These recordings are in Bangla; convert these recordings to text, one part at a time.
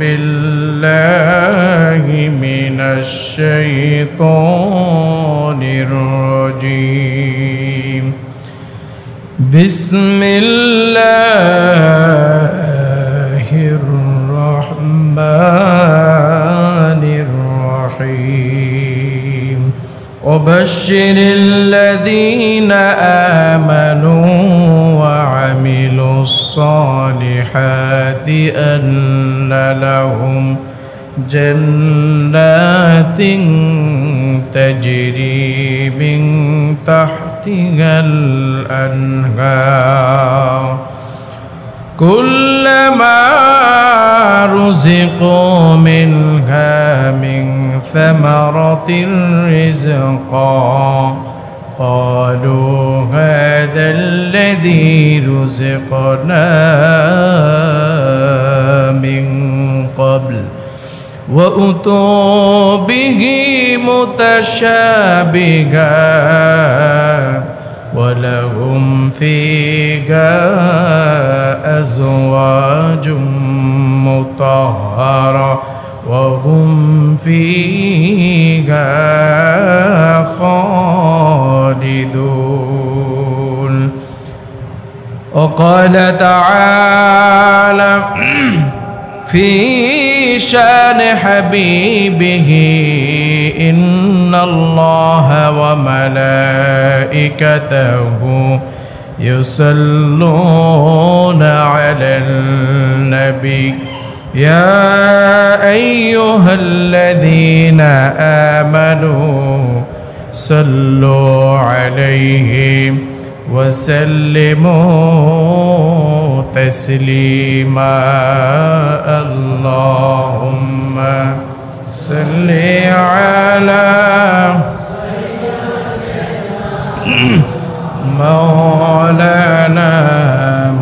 بالله من الشيطان الرجيم بسم الله الرحمن الرحيم وبشر الذين آمنوا وعملوا الصالحات أن لهم جنات تجري من تحتها الأنهار كلما رزقوا منها من ثمرة رزقا قالوا هذا الذي رزقنا من قبل وأتوا به متشابها ولهم فيها أزواج مطهرة وهم فيها خالدون وقال تعالى في شان حبيبه إن الله وملائكته يصلون على النبي يا أيها الذين آمنوا صلوا عليه وسلموا تسليما اللهم صل على مولانا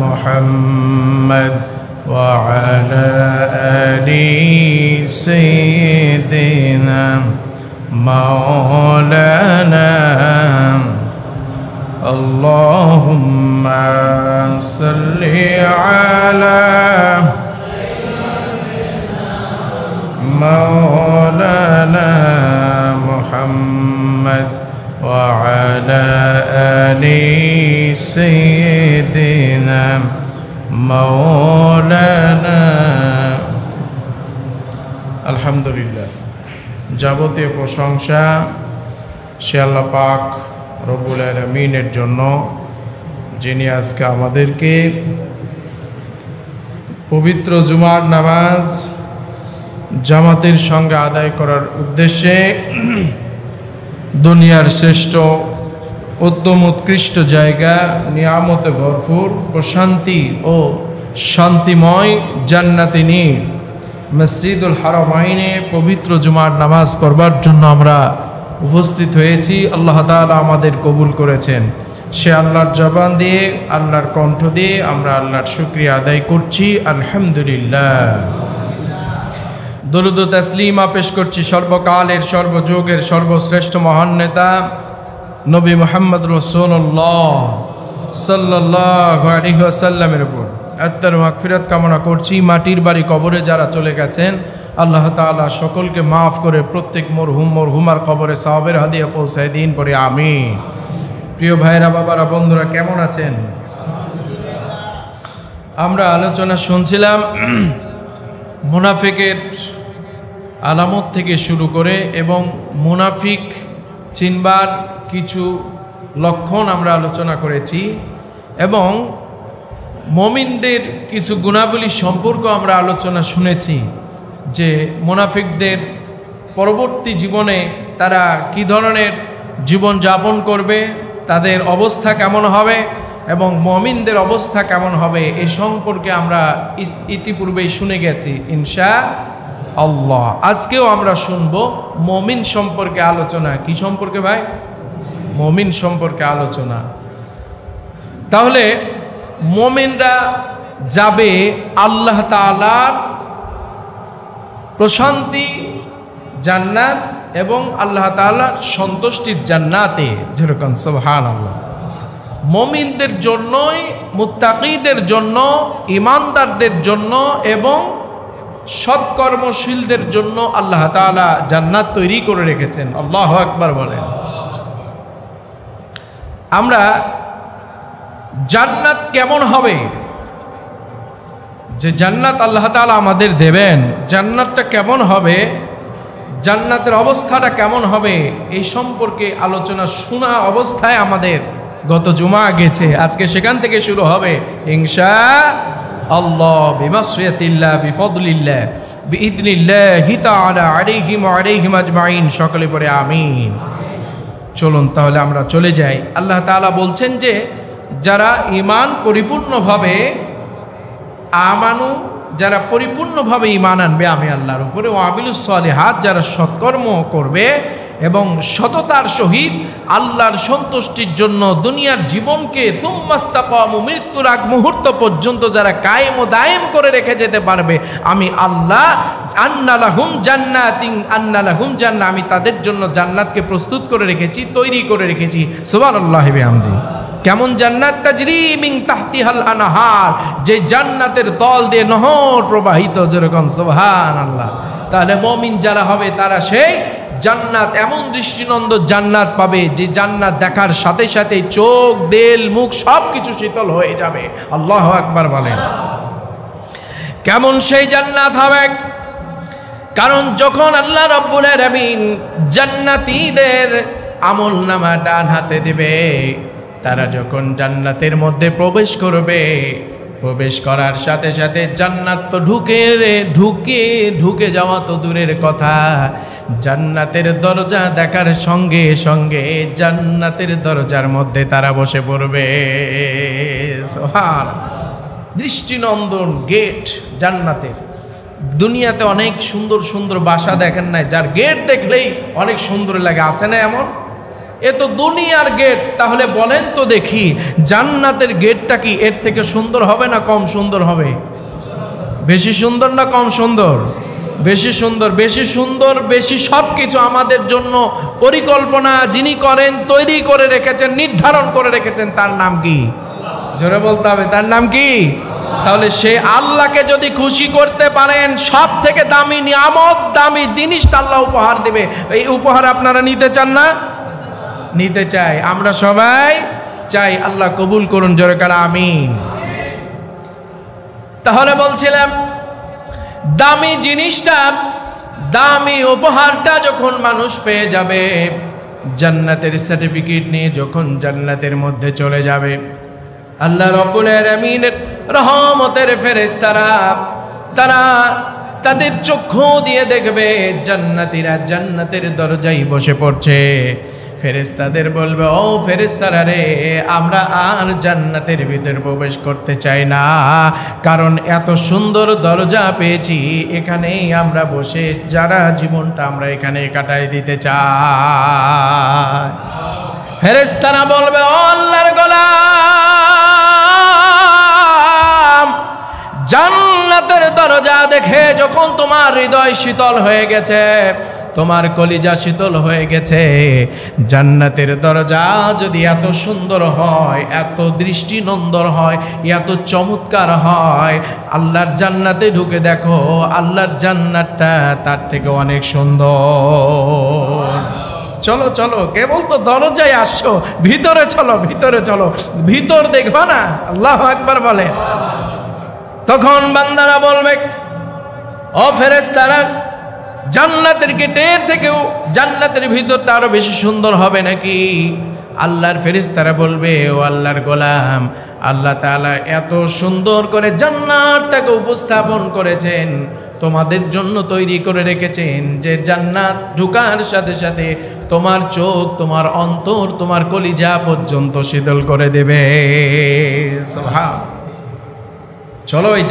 محمد وعلى آل سيدنا مولانا اللهم صل على مولانا محمد وعلى آل سيدنا مولانا আলহামদুলিল্লাহ যাবতীয় প্রশংসা সে আল্লাহ পাক রব্বুল আলামিনের জন্য যিনি আজকে আমাদেরকে পবিত্র জুমার নামাজ জামাতের সঙ্গে আদায় করার উদ্দেশ্যে দুনিয়ার শ্রেষ্ঠ উত্তম উৎকৃষ্ট জায়গা নিয়ামতে ভরপুর প্রশান্তি ও শান্তিময় জান্নাতিনী মসজিদুল হারামাইনে পবিত্র জুমার নামাজ পড়বার জন্য আমরা উপস্থিত হয়েছি। আল্লাহ তাআলা আমাদের কবুল করেছেন। সে আল্লাহর জবান দিয়ে আল্লাহর কণ্ঠ দিয়ে আমরা আল্লাহর শুকরিয়া আদায় করছি আলহামদুলিল্লাহ। দরুদ ও তাসলিমা পেশ করছি সর্বকালের সর্বযুগের সর্বশ্রেষ্ঠ মহান নেতা নবী মুহাম্মদ রাসূলুল্লাহ সাল্লাল্লাহু আলাইহি ওয়াসাল্লামের উপর আত্মার মাগফিরাত কামনা করছি। মাটির বাড়ি কবরে যারা চলে গেছেন আল্লাহ তাআলা সকলকে মাফ করে প্রত্যেক মরহুম মরহুমার কবরে সওয়াবের হাদিয়া পৌঁছায় দিন পরে আমিন। প্রিয় ভাইরা বাবারা বন্ধুরা কেমন আছেন? আমরা আলোচনা শুনছিলাম মুনাফিকের আলামত থেকে শুরু করে এবং মুনাফিক চিনবার কিছু লক্ষণ আমরা আলোচনা করেছি এবং মুমিনদের কিছু গুণাবলী সম্পর্ক আমরা আলোচনা শুনেছি যে মুনাফিকদের পরবর্তী জীবনে তারা কি ধরনের জীবন যাপন করবে, তাদের অবস্থা কেমন হবে এবং মুমিনদের অবস্থা কেমন হবে এ সম্পর্কে আমরা ইতিপূর্বেই শুনে গেছি ইনশাআল্লাহ। আজকেও আমরা শুনব মুমিন সম্পর্কে আলোচনা। কি সম্পর্কে ভাই? মুমিন সম্পর্কে আলোচনা। তাহলে মুমিনরা যাবে আল্লাহ তাআলার প্রশান্তি জান্নাত এবং আল্লাহ তাআলার সন্তুষ্টির জান্নাতে, যেরকম সুবহানাল্লাহ। মুমিনদের জন্যই, মুত্তাকীদের জন্য, ঈমানদারদের জন্য এবং সৎকর্মশীলদের জন্য আল্লাহ তাআলা জান্নাত তৈরি করে রেখেছেন। আল্লাহু আকবার বলেন। আমরা জান্নাত কেমন হবে, যে জান্নাত আল্লাহ তাআলা আমাদের দেবেন, জান্নাতটা কেমন হবে, জান্নাতের অবস্থাটা কেমন হবে, এই সম্পর্কে আলোচনা শোনা অবস্থায় আমাদের গত জুমা গেছে। আজকে সেখান থেকে শুরু হবে ইনশাআল্লাহ, বিমাশিয়াতিল্লাহ বিফদলিল্লাহ বিইذনিল্লাহি তাআলা আলাইহিম ওয়া আলাইহিম আজমাইন। সকলে পড়ে আমিন। চলুন তাহলে আমরা চলে যাই। আল্লাহ তাআলা বলছেন যে যারা ঈমান পরিপূর্ণভাবে যারা পরিপূর্ণভাবে ঈমান আনবে আমি আল্লাহর উপরে, ওয়া আমিলুস সালিহাত, যারা সৎকর্ম করবে এবং সততার সহিত আল্লাহর সন্তুষ্টির জন্য দুনিয়ার জীবনকে সুম্মাস্তাকামু, মৃত্যুর আগ মুহূর্ত পর্যন্ত যারা কায়েম ও দায়েম করে রেখে যেতে পারবে, আমি আল্লাহ আন্না লাহুম জান্নাহ, আমি তাদের জন্য জান্নাতকে প্রস্তুত করে রেখেছি, তৈরি করে রেখেছি। সুবহানাল্লাহি বিহামদিহি। কেমন জান্নাত? তাজরি মিন তাহতিহাল আনহার, যে জান্নাতের তল দিয়ে নহর প্রবাহিত। যেরকম সুবহানাল্লাহ। তাহলে মুমিন যারা হবে তারা সেই জান্নাত, এমন দৃষ্টিনন্দন জান্নাত পাবে যে জান্নাত দেখার সাথে সাথে চোখ, দিল, মুখ সব কিছু শীতল হয়ে যাবে। আল্লাহু আকবার বলেন। কেমন সেই জান্নাত হবে? কারণ যখন আল্লাহ রাব্বুল আলামিন জান্নাতীদের আমলনামা ডান হাতে দেবে, তারা যখন জান্নাতের মধ্যে প্রবেশ করবে, প্রবেশ করার সাথে সাথে জান্নাত তো ঢুকে যাওয়া তো দূরের কথা, জান্নাতের দরজা দেখার সঙ্গে সঙ্গে জান্নাতের দরজার মধ্যে তারা বসে পড়বে। সুবহানাল্লাহ। দৃষ্টিনন্দন গেট জান্নাতের। দুনিয়াতে অনেক সুন্দর সুন্দর বাসা দেখেন নাই, যার গেট দেখলেই অনেক সুন্দর লাগে, আছে না এমন? এ তো দুনিয়ার গেট। তাহলে বলেন তো দেখি, জান্নাতের গেটটা কি এর থেকে সুন্দর হবে না কম সুন্দর হবে? বেশি সুন্দর না কম সুন্দর? বেশি সুন্দর। বেশি সুন্দর, বেশি সব কিছু আমাদের জন্য পরিকল্পনা যিনি করেন, তৈরি করে রেখেছেন, নির্ধারণ করে রেখেছেন, তার নাম কি? জোরে বলতে হবে, তার নাম কি? তাহলে সে আল্লাহকে যদি খুশি করতে পারেন, সব থেকে দামি নিয়ামত, দামি জিনিসটা আল্লাহ উপহার দেবে। এই উপহার আপনারা নিতে চান না? নিতে চাই, আমরা সবাই চাই। আল্লাহ কবুল করুন, জোরে কারা আমিন। তাহলে বলছিলাম, দামি জিনিসটা, দামি উপহারটা যখন মানুষ পেয়ে যাবে, জান্নাতের সার্টিফিকেট নিয়ে যখন জান্নাতের মধ্যে চলে যাবে, আল্লাহ রাব্বুল আলামিনের রহমতের ফেরেশতারা তারা তাদের চক্ষু দিয়ে দেখবে জান্নাতীরা জান্নাতের দরজায় বসে পড়ছে। ফেরেশতাদের বলবে, ও ফেরেশতারা রে, আমরা আর জান্নাতের ভিতর প্রবেশ করতে চাই না, কারণ এত সুন্দর দরজা পেয়েছি, এখানেই আমরা বসে যারা জীবনটা আমরা এখানে কাটাই দিতে চাই। ফেরেশতারা বলবে, ও আল্লাহর গোলাম, জান্নাতের দরজা দেখে যখন তোমার হৃদয় শীতল হয়ে গেছে, তোমার কলিজা শীতল হয়ে গেছে, জান্নাতের দরজা যদি এত সুন্দর হয়, এত দৃষ্টিনন্দন হয়, এত চমৎকার হয়, আল্লাহর জান্নাতে ঢুকে দেখো, আল্লাহর জান্নাতটা তার থেকে অনেক সুন্দর। চলো চলো, কেবল তো দরজায় আসছো, ভিতরে চলো, ভিতরে চলো, ভিতর দেখবা না? আল্লাহু আকবার বলে। তখন বান্দারা বলবে, ও ফেরেশতারা, জান্নাতের গেটের থেকেও জান্নাতের ভিতরটা আরো বেশি সুন্দর হবে নাকি? আল্লাহর ফেরেশতারা বলবে, ও আল্লাহর গোলাম, আল্লাহ তাআলা এত সুন্দর করে জান্নাতটাকে উপস্থাপন করেছেন, তোমাদের জন্য তৈরি করে রেখেছেন, যে জান্নাত ঢুকার সাথে সাথে তোমার চোখ, তোমার অন্তর, তোমার কলিজা পর্যন্ত শীতল করে দেবে। সুবহানাল্লাহ। চলো এই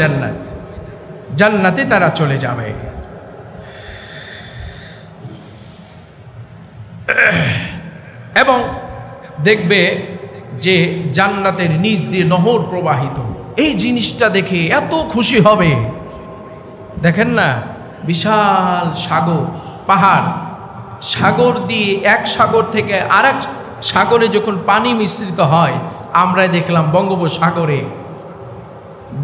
জান্নাতে তারা চলে যাবে। এবং দেখবে যে জান্নাতের নিচ দিয়ে নহর প্রবাহিত। এই জিনিসটা দেখে এত খুশি হবে। দেখেন না, বিশাল সাগর, পাহাড়, সাগর দিয়ে এক সাগর থেকে আরেক সাগরে যখন পানি মিশ্রিত হয়, আমরা দেখলাম বঙ্গোপসাগরে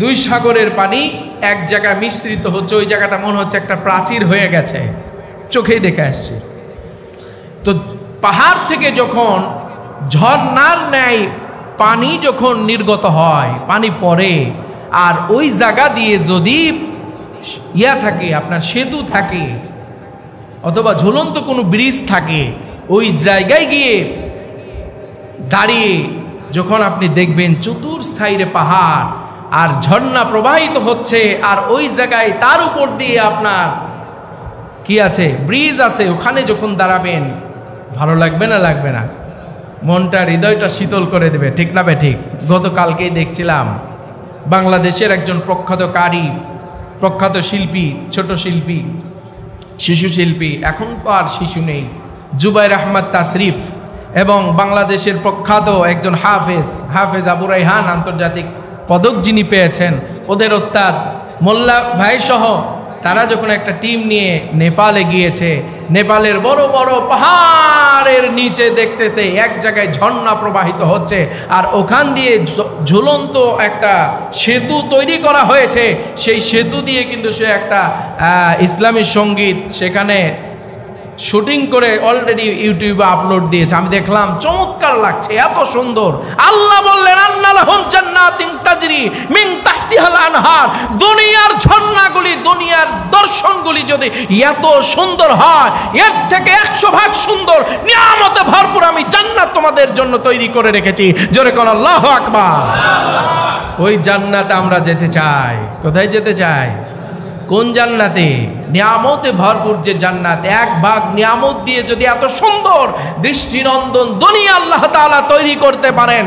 দুই সাগরের পানি এক জায়গায় মিশ্রিত হচ্ছে, ওই জায়গাটা মনে হচ্ছে একটা প্রাচীর হয়ে গেছে, চোখেই দেখে আসছে। তো পাহাড় থেকে যখন ঝর্ণার ন্যায় পানি যখন নির্গত হয়, পানি পড়ে, আর ওই জায়গা দিয়ে যদি ইয়া থাকে, আপনার সেতু থাকে অথবা ঝুলন্ত কোনো ব্রিজ থাকে, ওই জায়গায় গিয়ে দাঁড়িয়ে যখন আপনি দেখবেন চতুর সাইডে পাহাড় আর ঝর্ণা প্রবাহিত হচ্ছে, আর ওই জায়গায় তার উপর দিয়ে আপনার কি আছে, ব্রিজ আছে, ওখানে যখন দাঁড়াবেন ভালো লাগবে না লাগবে না? মনটা হৃদয়টা শীতল করে দেবে, ঠিক না ঠিক? গতকালকেই দেখছিলাম বাংলাদেশের একজন প্রখ্যাত কারি, প্রখ্যাত শিল্পী, ছোট শিল্পী, শিশু শিল্পী, এখন তো আর শিশু নেই, জুবাইর আহমদ তাশরিফ, এবং বাংলাদেশের প্রখ্যাত একজন হাফেজ আবু রায়হান, আন্তর্জাতিক পদক যিনি পেয়েছেন, ওদের ওস্তাদ মোল্লা ভাই সহ তারা যখন একটা টিম নিয়ে নেপালে গিয়েছে, নেপালের বড় বড় পাহাড়ের নিচে দেখতেছে এক জায়গায় ঝর্ণা প্রবাহিত হচ্ছে, আর ওখান দিয়ে ঝুলন্ত একটা সেতু তৈরি করা হয়েছে। সেই সেতু দিয়ে কিন্তু সে একটা ইসলামী সঙ্গীত সেখানে শুটিং করে অলরেডি ইউটিউবে আপলোড দিয়েছে। আমি দেখলাম, চমৎকার লাগছে, এত সুন্দর। আল্লাহ বললেন, আন্নালাহুম জান্নাতিন তাজরি মিন তাহতিহাল আনহার, দুনিয়ার ঝর্ণাগুলি, দুনিয়ার দর্শনগুলি যদি এত সুন্দর হয়, এর থেকে 100 ভাগ সুন্দর নিয়ামতে ভরপুর আমি জান্নাত তোমাদের জন্য তৈরি করে রেখেছি। জোরে কোন আল্লাহু আকবার। ওই জান্নাতে আমরা যেতে চাই। কোথায় যেতে চাই? কোন জান্নাতে? নিয়ামতে ভরপুর যে জান্নাত, 1 ভাগ নিয়ামত দিয়ে যদি এত সুন্দর দৃষ্টিনন্দন দুনিয়া আল্লাহ তাআলা তৈরি করতে পারেন,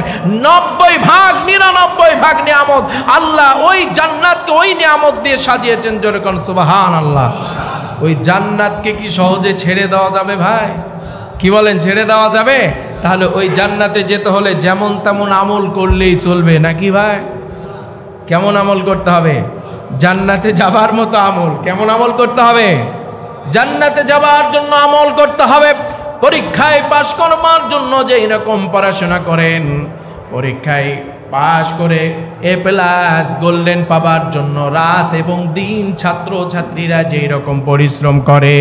90 ভাগ 99 ভাগ নিয়ামত আল্লাহ ওই জান্নাতকে ওই নিয়ামত দিয়ে সাজিয়েছেন। জোরে কোন সুবহানাল্লাহ। ওই জান্নাতকে কি সহজে ছেড়ে দেওয়া যাবে ভাই? কি বলেন, ছেড়ে দেওয়া যাবে? তাহলে ওই জান্নাতে যেতে হলে যেমন তেমন আমল করলেই চলবে নাকি ভাই? কেমন আমল করতে হবে? জান্নাতে যাবার মতো আমল। কেমন আমল করতে হবে? জান্নাতে যাবার জন্য আমল করতে হবে। পরীক্ষায় পাশ করবার জন্য যে এরকম পড়াশোনা করেন, পরীক্ষায় পাশ করে A+ গোল্ডেন পাবার জন্য রাত এবং দিন ছাত্র ছাত্রীরা যে এরকম পরিশ্রম করে,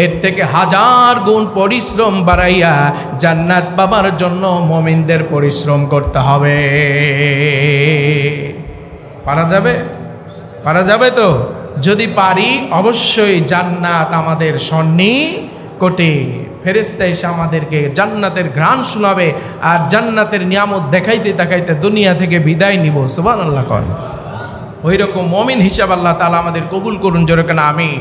এর থেকে 1000 গুণ পরিশ্রম বাড়াইয়া জান্নাত পাবার জন্য মুমিনদের পরিশ্রম করতে হবে। পারা যাবে? পারা যাবে তো? যদি পারি অবশ্যই জান্নাত আমাদের সন্নিকটে। ফেরেশতা এসে আমাদেরকে জান্নাতের ঘ্রাণ শোনাবে, আর জান্নাতের নিয়ামত দেখাইতে দেখাইতে দুনিয়া থেকে বিদায় নিব। সুবহানাল্লাহ কর। ওই রকম মুমিন হিসাব আল্লাহ তাআলা আমাদের কবুল করুন। জোরে কেন আমিন।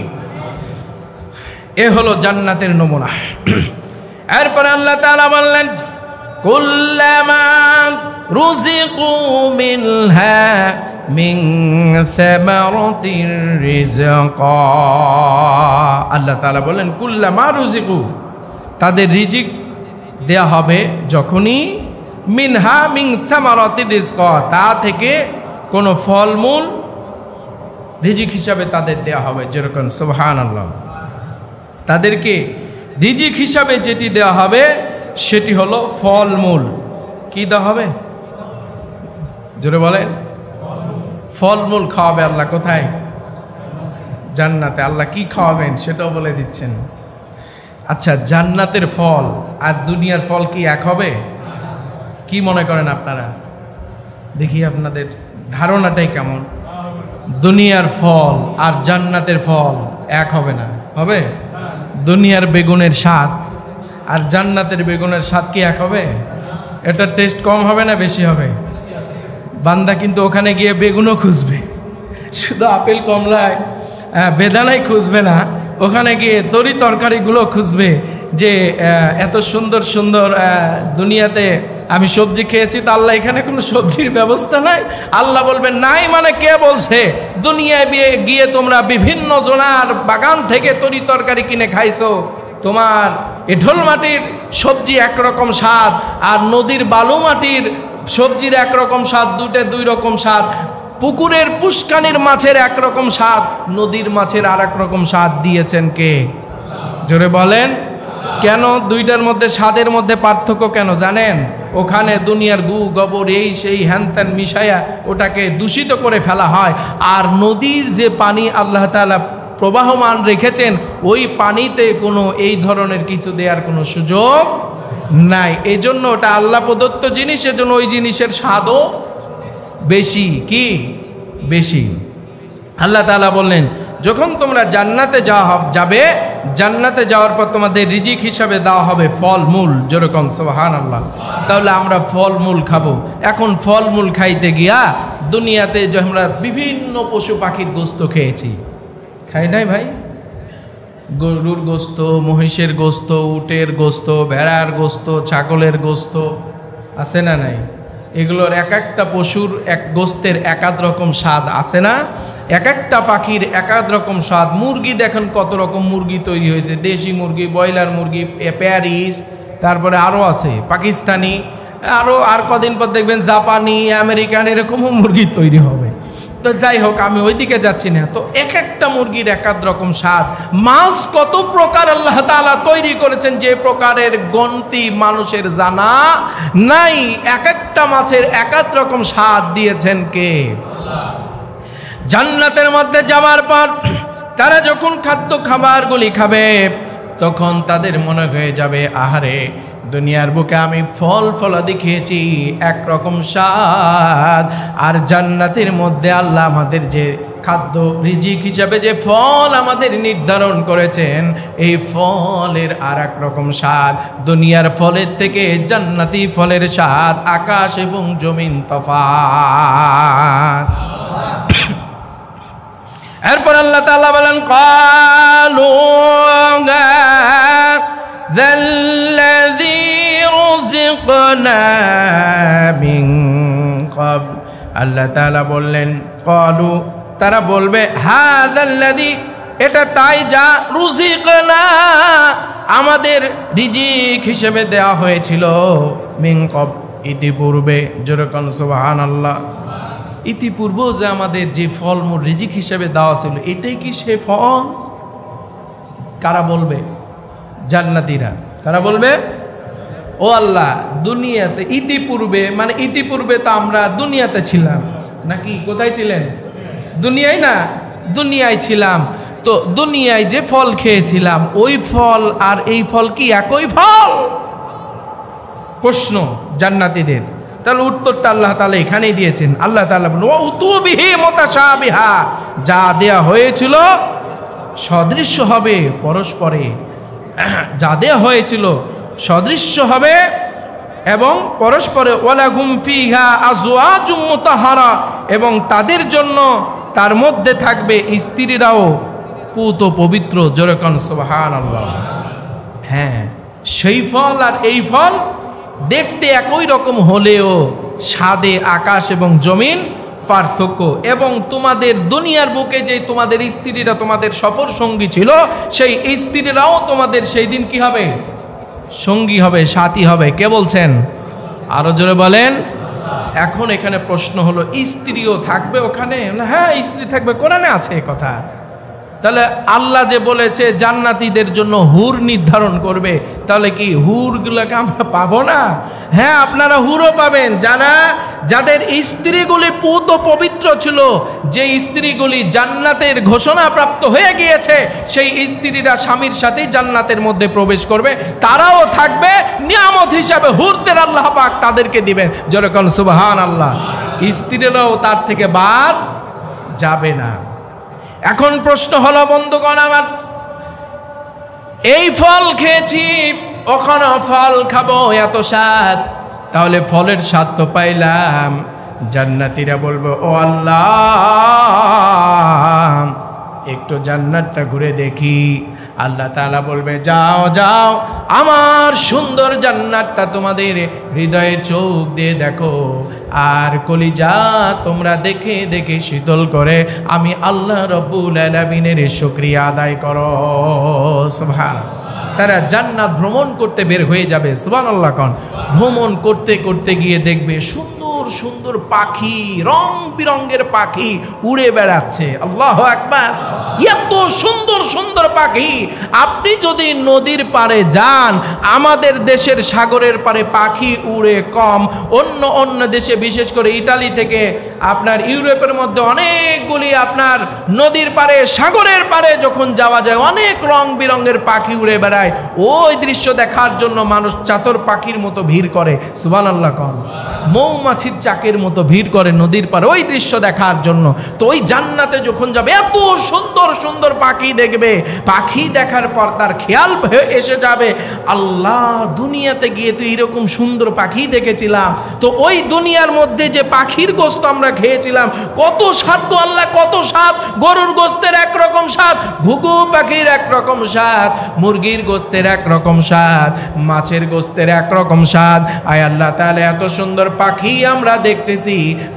এ হলো জান্নাতের নমুনা। এরপরে আল্লাহ তাআলা বললেন, কুল্লামা রুজিকু মিনহা মিন সামারাতির রিজকা। আল্লাহ তাআলা বলেন, কুল্লামা রুজিকু, তাদের রিজিক দেয়া হবে যখনই, মিনহা মিন সামারাতির রিজকা, তা থেকে কোনো ফলমূল রিজিক হিসাবে তাদের দেয়া হবে। যেরকম সুবহানাল্লাহ। তাদেরকে রিজিক হিসাবে যেটি দেওয়া হবে সেটি হলো ফলমূল। কি দেওয়া হবে? জোরে বলেন। ফলমূল খাওয়াবে আল্লাহ। কোথায়? জান্নাতে। আল্লাহ কি খাওয়াবেন সেটাও বলে দিচ্ছেন। আচ্ছা, জান্নাতের ফল আর দুনিয়ার ফল কি এক হবে? কি মনে করেন আপনারা? দেখি আপনাদের ধারণাটাই কেমন। দুনিয়ার ফল আর জান্নাতের ফল এক হবে না? হবে? দুনিয়ার বেগুনের স্বাদ আর জান্নাতের বেগুনের স্বাদ কি এক হবে? এটা টেস্ট কম হবে না বেশি হবে? বান্দা কিন্তু ওখানে গিয়ে বেগুনও খুঁজবে, শুধু আপেল কমলায় বেদানাই খুঁজবে না, ওখানে গিয়ে তরি তরকারিগুলো খুঁজবে। যে এত সুন্দর সুন্দর দুনিয়াতে আমি সবজি খেয়েছি, তো আল্লাহ এখানে কোনো সবজির ব্যবস্থা নাই? আল্লাহ বলবেন নাই মানে কে বলছে? দুনিয়ায় গিয়ে তোমরা বিভিন্ন জনার বাগান থেকে তরি তরকারি কিনে খাইছো, তোমার এঁঠল মাটির সবজি একরকম স্বাদ, আর নদীর বালু মাটির সবজির একরকম স্বাদ, দুই রকম স্বাদ। পুকুরের পুষ্কানির মাছের একরকম স্বাদ, নদীর মাছের আর এক রকম স্বাদ দিয়েছেন কে? জোরে বলেন। কেন দুইটার মধ্যে স্বাদের মধ্যে পার্থক্য কেন জানেন? ওখানে দুনিয়ার গু গোবর এই সেই হ্যান ত্যান মিশাইয়া ওটাকে দূষিত করে ফেলা হয়, আর নদীর যে পানি আল্লাহ তাআলা প্রবাহমান রেখেছেন ওই পানিতে কোনো এই ধরনের কিছু দেওয়ার কোনো সুযোগ নাই। এই জন্য ওটা আল্লাহ প্রদত্ত জিনিস, এজন্য ওই জিনিসের স্বাদও বেশি। কি বেশি? আল্লাহ তাআলা বললেন যখন তোমরা জান্নাতে যাবে, জান্নাতে যাওয়ার পর তোমাদের রিজিক হিসাবে দেওয়া হবে ফলমূল। যেরকম সুবহানাল্লাহ। তাহলে আমরা ফলমূল খাবো। এখন ফলমূল খাইতে গিয়া দুনিয়াতে যে আমরা বিভিন্ন পশু পাখির গোস্ত খেয়েছি, খাই নাই ভাই? গরুর গোস্ত, মহিষের গোস্ত, উটের গোস্ত, ভেড়ার গোস্ত, ছাগলের গোস্ত, আছে না নাই? এগুলোর এক একটা পশুর এক গোস্তের এক এক রকম স্বাদ আছে না? এক একটা পাখির এক এক রকম স্বাদ। মুরগি দেখেন কত রকম মুরগি তৈরি হয়েছে, দেশি মুরগি, ব্রয়লার মুরগি, প্যারিস, তারপরে আরও আছে পাকিস্তানি, আর কদিন পর দেখবেন জাপানি, আমেরিকান, এরকমও মুরগি তৈরি হবে। তো যাই হোক, আমি ওইদিকে যাচ্ছি না। তো এক একটা মুরগির এক এক রকম স্বাদ। মাছ কত প্রকার আল্লাহ তাআলা তৈরি করেছেন, যে প্রকারের গন্তি মানুষের জানা নাই। এক একটা মাছের এক এক রকম স্বাদ দিয়েছেন কে? জান্নাতের মধ্যে যাওয়ার পর তারা যখন খাদ্য খাবারগুলি খাবে তখন তাদের মনে হয়ে যাবে, আহারে দুনিয়ার বুকে আমি ফল ফলাদি খেয়েছি একরকম স্বাদ, আর জান্নাতের মধ্যে আল্লাহ আমাদের যে খাদ্য রিজিক হিসাবে যে ফল আমাদের নির্ধারণ করেছেন, এই ফলের আর এক রকম স্বাদ। দুনিয়ার ফলের থেকে জান্নাতি ফলের স্বাদ আকাশ এবং জমিন তফাৎ। এরপর আল্লাহ তাআলা বলেন, ক্বালু যাল্লাযী রুযিকনা মিন ক্বাবল। আল্লাহ তাআলা বললেন, ক্বালু, তারা বলবে, হাযাল্লাযী, এটা তাই যা, রুযিকনা, আমাদের রিজিক হিসেবে দেওয়া হয়েছিল, মিন ক্বাবল, ইতিপূর্বে। যেরকম সুবহানাল্লাহ। ইতিপূর্ব যে আমাদের যে ফলমূল রিজিক হিসেবে দেওয়া ছিল, এটাই কি সে ফল? কারা বলবে? জান্নাতীরা। কারা বলবে? ও আল্লাহ, দুনিয়াতে ইতিপূর্বে, মানে ইতিপূর্বে তো আমরা দুনিয়াতে ছিলাম নাকি? কোথায় ছিলেন? দুনিয়ায় না? দুনিয়ায় ছিলাম। তো দুনিয়ায় যে ফল খেয়েছিলাম ওই ফল আর এই ফল কি একই ফল? প্রশ্ন জান্নাতীদের। তাহলে উত্তরটা আল্লাহ তাআলা এখানেই দিয়েছেন। আল্লাহ তাআলা বলেন, ওয়া উতুবিহি মুতাশাবিহা, যা দেয়া হয়েছিল সদৃশ্য হবে পরস্পরে, যা দেয়া হয়েছিল সদৃশ্য হবে এবং পরস্পরে। ওয়ালাহুম ফিহা আজওয়াজুম মুতাহহারা, এবং তাদের জন্য তার মধ্যে থাকবে স্ত্রীরাও পুত পবিত্র। যেরকম সুবহানাল্লাহ। হ্যাঁ, সেই ফল আর এই ফল দেখতে একই রকম হলেও স্বাদে আকাশ এবং জমিন পার্থক্য। এবং তোমাদের দুনিয়ার বুকে যে তোমাদের স্ত্রীরা তোমাদের সফর সঙ্গী ছিল, সেই স্ত্রীরাও তোমাদের সেই দিন কি হবে? সঙ্গী হবে, সাথী হবে। কে বলছেন? আরো জোরে বলেন। এখন এখানে প্রশ্ন হলো, স্ত্রীও থাকবে ওখানে? হ্যাঁ, স্ত্রী থাকবে, কোরআনে আছে এই কথা। তাহলে আল্লাহ যে বলেছে জান্নাতীদের জন্য হুর নির্ধারণ করবে, তাহলে কি হুরগুলোকে আমরা পাবো না? হ্যাঁ, আপনারা হুরও পাবেন, যাদের স্ত্রীগুলি পুত পবিত্র ছিল, যে স্ত্রীগুলি জান্নাতের ঘোষণা প্রাপ্ত হয়ে গিয়েছে, সেই স্ত্রীরা স্বামীর সাথেই জান্নাতের মধ্যে প্রবেশ করবে। তারাও থাকবে নিয়ামত হিসাবে, হুরদের আল্লাহ পাক তাদেরকে দিবেন। যেরকম সুবহানাল্লাহ। স্ত্রীরাও তার থেকে বাদ যাবে না। এখন প্রশ্ন হলো, বন্ধুগণ আমার, এই ফল খেয়েছি, ওখানে ফল খাবো, এত স্বাদ, তাহলে ফলের স্বাদ তো পাইলাম। জান্নাতীরা বলবে, ও আল্লাহ, একটু জান্নাতটা ঘুরে দেখি। আল্লাহ তাআলা বলবে, যাও যাও, আমার সুন্দর জান্নাতটা তোমাদের হৃদয়ের চোখ দিয়ে দেখো, আর কলিজা তোমরা দেখে দেখে শীতল করে আমি আল্লাহ রব্বুল আলামিনের শুকরিয়া আদায় করো। সুবহানাল্লাহ। তারা জান্নাত ভ্রমণ করতে বের হয়ে যাবে। সুবহানাল্লাহ। কোন ভ্রমণ করতে করতে গিয়ে দেখবে সুন্দর সুন্দর সুন্দর পাখি, রং বিরঙের পাখি উড়ে বেড়াচ্ছে। আল্লাহু আকবার। এত সুন্দর সুন্দর পাখি। আপনি যদি নদীর পাড়ে যান, আমাদের দেশের সাগরের পাড়ে পাখি উড়ে কম, অন্য অন্য দেশে বিশেষ করে ইতালি থেকে আপনার ইউরোপের মধ্যে অনেকগুলি আপনার নদীর পাড়ে সাগরের পাড়ে যখন যাওয়া যায় অনেক রং বিরঙের পাখি উড়ে বেড়ায়। ওই দৃশ্য দেখার জন্য মানুষ চাতর পাখির মতো ভিড় করে, সুবহানাল্লাহ কোন, মৌমাছির চাকের মতো ভিড় করে নদীর পাড়ে ওই দৃশ্য দেখার জন্য। তো ওই জান্নাতে যখন যাবে এত সুন্দর সুন্দর পাখি দেখবে, পাখি দেখার পর তার খেয়াল এসে যাবে, আল্লাহ দুনিয়াতে গিয়ে তো এরকম সুন্দর পাখি দেখেছিলাম, তো ওই দুনিয়ার মধ্যে যে পাখির গোস্ত আমরা খেয়েছিলাম কত স্বাদ তো আল্লাহ, কত স্বাদ। গরুর গোস্তের একরকম স্বাদ, ঘুঘু পাখির একরকম স্বাদ, মুরগির গোস্তের একরকম স্বাদ, মাছের গোস্তের একরকম স্বাদ। আয় আল্লাহ তাআলা এত সুন্দর পাখি আমরা দেখতেছি,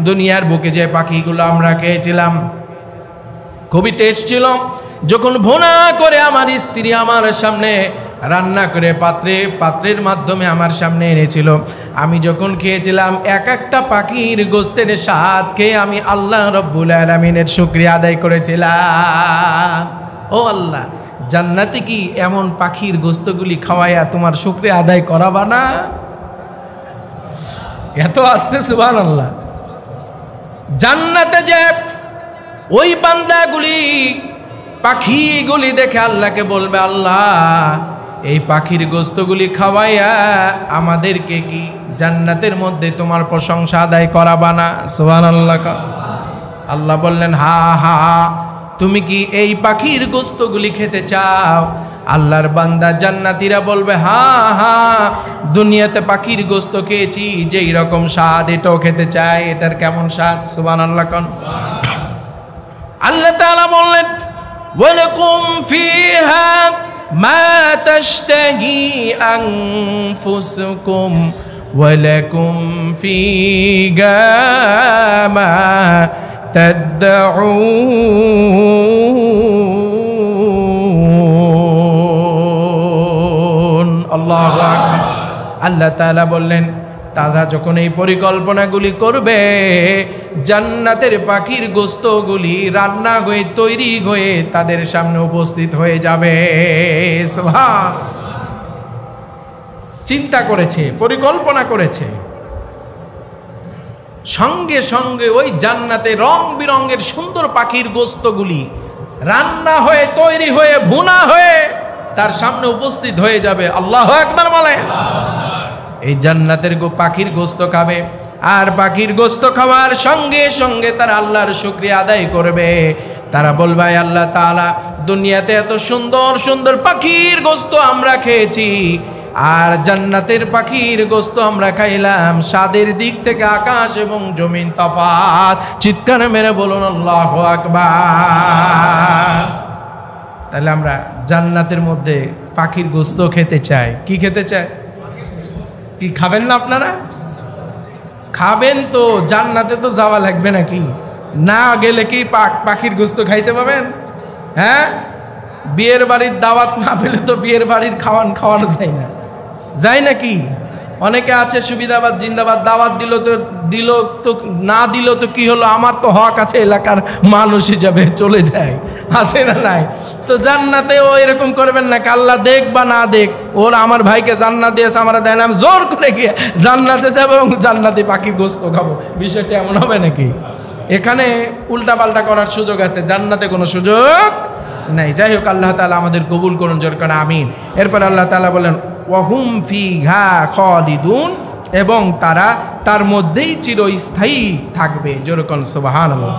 দুনিয়ার বুকে যে পাখিগুলো আমরা খেয়েছিলাম খুবই টেস্ট ছিল। যখন ভুনা করে আমার স্ত্রী আমার সামনে রান্না করে পাত্রের মাধ্যমে আমার সামনে এনেছিল, আমি যখন খেয়েছিলাম এক একটা পাখির গোস্তের স্বাদ খেয়ে আমি আল্লাহ রব্বুল আলামিনের শুকরিয়া আদায় করেছিলাম। ও আল্লাহ, জান্নাতে কি এমন পাখির গোস্তগুলি খাওয়াইয়া তোমার শুকরিয়া আদায় করাবা না? এত আস্তে সুবহানাল্লাহ। জান্নাতে যে ওই বান্দাগুলি পাখিগুলি দেখে আল্লাহকে বলবে, আল্লাহ এই পাখির গোস্তগুলি খাওয়াইয়া আমাদেরকে কি জান্নাতের মধ্যে তোমার প্রশংসা আদায় করাবা না? সুবহানাল্লাহ। আল্লাহ বললেন, হা হা, তুমি কি এই পাখির গোস্তগুলি খেতে চাও? আল্লাহর বান্দা জান্নাতীরা বলবে, হা হা, দুনিয়াতে পাখির গোস্ত খেয়েছি, যেই রকম স্বাদ এটাও খেতে চাই, এটার কেমন স্বাদ? সুবহানাল্লাহ। আল্লাহ তাআলা বললেন, ওয়ালাকুম ফিহা মা তাশতাহি আনফুসুকুম ওয়ালাকুম ফিহা মা তাদউন। আল্লাহু আকবার। আল্লাহ তাআলা বললেন, তারা যখন এই পরিকল্পনাগুলি করবে, জান্নাতের পাখির গোস্তগুলি রান্না হয়ে তৈরি হয়ে তাদের সামনে উপস্থিত হয়ে যাবে। সুবহান। চিন্তা করেছে, পরিকল্পনা করেছে, সঙ্গে সঙ্গে ওই জান্নাতে রং বিরঙের সুন্দর পাখির গোস্তগুলি রান্না হয়ে তৈরি হয়ে ভুনা হয়ে তার সামনে উপস্থিত হয়ে যাবে। আল্লাহু আকবার বলেন। এই জান্নাতের পাখির গোস্ত খাবে, আর পাখির গোস্ত খাওয়ার সঙ্গে সঙ্গে তারা আল্লাহর শুকরিয়া আদায় করবে। তারা বলবে, আল্লাহ তাআলা দুনিয়াতে এত সুন্দর সুন্দর পাখির গোস্ত আমরা খেয়েছি, আর জান্নাতের পাখির গোস্ত আমরা খাইলাম, স্বাদের দিক থেকে আকাশ এবং জমিন তফাৎ। চিৎকার মেরে বলুন আল্লাহু আকবার। তাহলে আমরা জান্নাতের মধ্যে পাখির গোস্ত খেতে চাই। কি খেতে চাই? কি খাবেন না আপনারা? খাবেন তো, জান্নাতে তো যাওয়া লাগবে নাকি? না গেলে কি পাখির গোস্ত খাইতে পাবেন? হ্যাঁ, বিয়ের বাড়ির দাওয়াত না পেলে তো বিয়ের বাড়ির খাওয়ানো যায় না, যায় নাকি? অনেকে আছে সুবিধাবাদ জিন্দাবাদ, দাওয়াত দিল তো না দিল তো কি হলো, আমার তো হক আছে এলাকার মানুষ হিসাবে, চলে যায়, আছে না নাই? তো জান্নাতেও এরকম করবেন না, আল্লাহ দেখ বা না দেখ, ওর আমার ভাইকে জান্নাত দিয়েছে, আমরা দেয় না, আমি জোর করে গিয়ে জান্নাতে যাবো এবং জান্নাতে পাখির গোস্ত খাবো। বিষয়টা এমন হবে নাকি? এখানে উল্টা পাল্টা করার সুযোগ আছে, জান্নাতে কোনো সুযোগ নাই। যাই হোক, আল্লাহ তাআলা আমাদের কবুল করুন, জোর করে আমিন। এরপর আল্লাহ তাআলা বলেন, ওয়াহুম ফিহা খালিদুন, এবং তারা তার মধ্যেই চিরস্থায়ী থাকবে। যেরকম সুবহানাল্লাহ,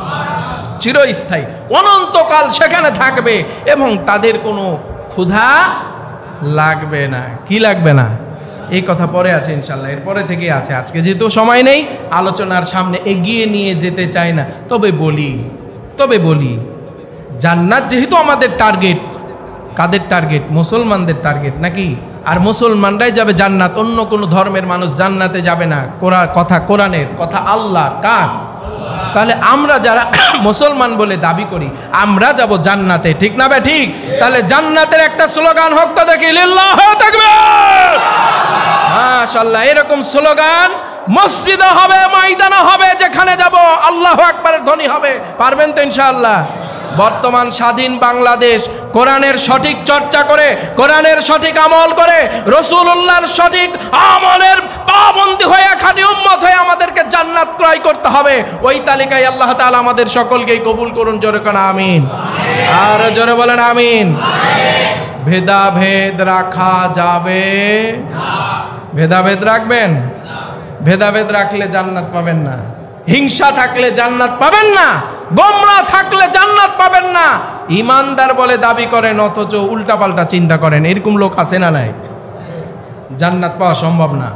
চিরস্থায়ী, অনন্তকাল সেখানে থাকবে এবং তাদের কোনো ক্ষুধা লাগবে না। কি লাগবে না? এই কথা পরে আছে ইনশাল্লাহ, এরপরে থেকে আছে। আজকে যেহেতু সময় নেই, আলোচনার সামনে এগিয়ে নিয়ে যেতে চাই না, তবে বলি জান্নাত যেহেতু আমাদের টার্গেট, কাদের টার্গেট? মুসলমানদের টার্গেট নাকি? আর মুসলমানরাই যাবে জান্নাত, অন্য কোনো ধর্মের মানুষ জান্নাতে যাবে না। কথা কোরআনের কথা, আল্লাহ কার? তাহলে আমরা যারা মুসলমান বলে দাবি করি, আমরা যাব জান্নাতে, ঠিক না ভাই? ঠিক। তাহলে জান্নাতের একটা স্লোগান হোক তো দেখি, লিল্লাহু তাকবীর, মাশাআল্লাহ। এরকম স্লোগান মসজিদে হবে, ময়দানে হবে, যেখানে যাব আল্লাহু আকবারের ধ্বনি হবে। পারবেন তো ইনশাআল্লাহ? বর্তমান স্বাধীন বাংলাদেশ কোরআনের সঠিক চর্চা করে, কোরআনের সঠিক আমল করে, রাসূলুল্লাহর সঠিক আমলের পাবন্দী হয়ে, খাঁটি উম্মত হয়ে আমাদেরকে জান্নাত ক্রয় করতে হবে। ওই তালিকায় আল্লাহ তাআলা আমাদের সকলকেই কবুল করুন। জোরে কোন আমিন। আর জোরে বলেন আমিন। ভেদাভেদ রাখা যাবে না। ভেদাভেদ রাখবেন? ভেদাভেদ রাখলে জান্নাত পাবেন না। হিংসা থাকলে জান্নাত পাবেন না। গোমরা থাকলে জান্নাত পাবেন না। ইমানদার বলে দাবি করেন অথচ উল্টাপাল্টা চিন্তা করেন, এরকম লোক আছে না নাই? জান্নাত পাওয়া সম্ভব না।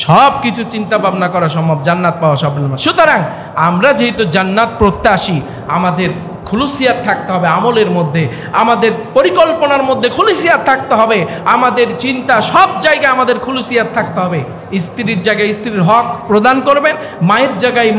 সব কিছু চিন্তা ভাবনা করা সম্ভব, জান্নাত পাওয়া সম্ভব না। সুতরাং আমরা যেহেতু জান্নাত প্রত্যাশী, আমাদের খুলুসিয়াত থাকতে হবে আমলের মধ্যে, আমাদের পরিকল্পনার মধ্যে খুলুসিয়াত থাকতে হবে, আমাদের চিন্তা সব জায়গায় আমাদের খুলুসিয়াত থাকতে হবে। স্ত্রীর জায়গায় স্ত্রীর হক প্রদান করবেন, মায়ের জায়গায়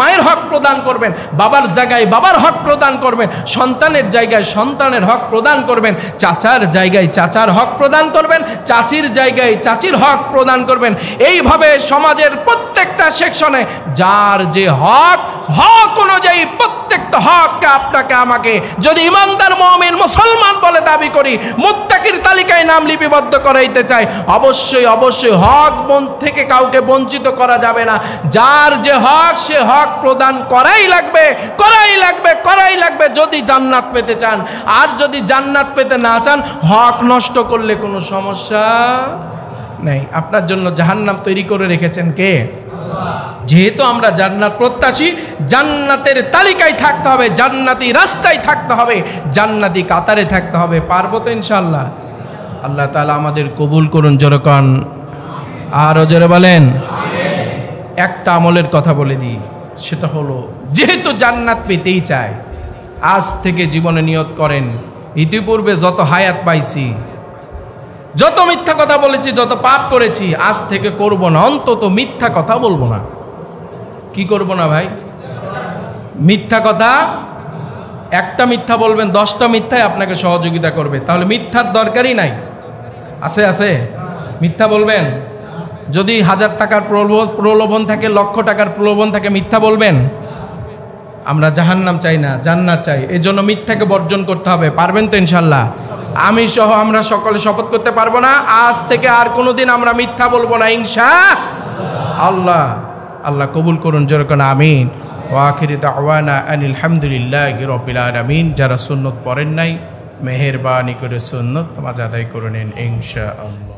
মায়ের হক প্রদান করবেন, বাবার জায়গায় বাবার হক প্রদান করবেন, সন্তানের জায়গায় সন্তানের হক প্রদান করবেন, চাচার জায়গায় চাচার হক প্রদান করবেন, চাচির জায়গায় চাচির হক প্রদান করবেন। এইভাবে সমাজের প্রত্যেকটা সেকশনে যার যে হক, হক অনুযায়ী প্রত্যেকটা হককে আপনাকে আমাকে যদি ইমানদার মুমিন মুসলমান বলে দাবি করি, মুত্তাকির তালিকায় নাম লিপিবদ্ধ করাইতে চাই, অবশ্যই অবশ্যই হক থেকে কাউকে বঞ্চিত করা যাবে না। যার যে হক সে হক প্রদান করাই লাগবে, করাই লাগবে, করাই লাগবে যদি জান্নাত পেতে চান। আর যদি জান্নাত পেতে না চান, হক নষ্ট করলে কোনো সমস্যা নেই। আপনার জন্য জাহান্নাম তৈরি করে রেখেছেন কে? যেহেতু আমরা জান্নাত প্রত্যাশী, জান্নাতের তালিকায় থাকতে হবে, জান্নাতি রাস্তায় থাকতে হবে, জান্নাতি কাতারে থাকতে হবে। পারবো তো ইনশাআল্লাহ? আল্লাহ তাআলা আমাদের কবুল করুন। জোরে কন আরো জোরে বলেন। একটা আমলের কথা বলে দিই, সেটা হলো যেহেতু জান্নাত পেতেই চায়, আজ থেকে জীবনে নিয়ত করেন, ইতিপূর্বে যত হায়াত পাইছি, যত মিথ্যা কথা বলেছি, যত পাপ করেছি, আজ থেকে করব না, অন্তত মিথ্যা কথা বলবো না। কি করব না ভাই? মিথ্যা কথা। একটা মিথ্যা বলবেন, 10টা মিথ্যাই আপনাকে সহযোগিতা করবে। তাহলে মিথ্যার দরকারই নাই। আছে আছে মিথ্যা বলবেন? যদি 1000 টাকার প্রলোভন থাকে, 1,00,000 টাকার প্রলোভন থাকে, মিথ্যা বলবেন? আমরা জাহান্নাম চাই না, জান্নাত চাই। এই জন্য মিথ্যাকে বর্জন করতে হবে। পারবেন তো ইনশাল্লাহ? আমি সহ আমরা সকলে শপথ করতে পারবো না, আজ থেকে আর কোনোদিন আমরা মিথ্যা বলবো না ইনশাআল্লাহ। আল্লাহ কবুল করুন। যেরকম আমিন। ওয়া আখিরি দাওয়ানা আনিল হামদুলিল্লাহি রাব্বিল আলামিন। যারা সুন্নত পড়েন নাই, মেহেরবানি করে সুন্নত নামাজ আদায় করে নিন ইনশাআল্লাহ।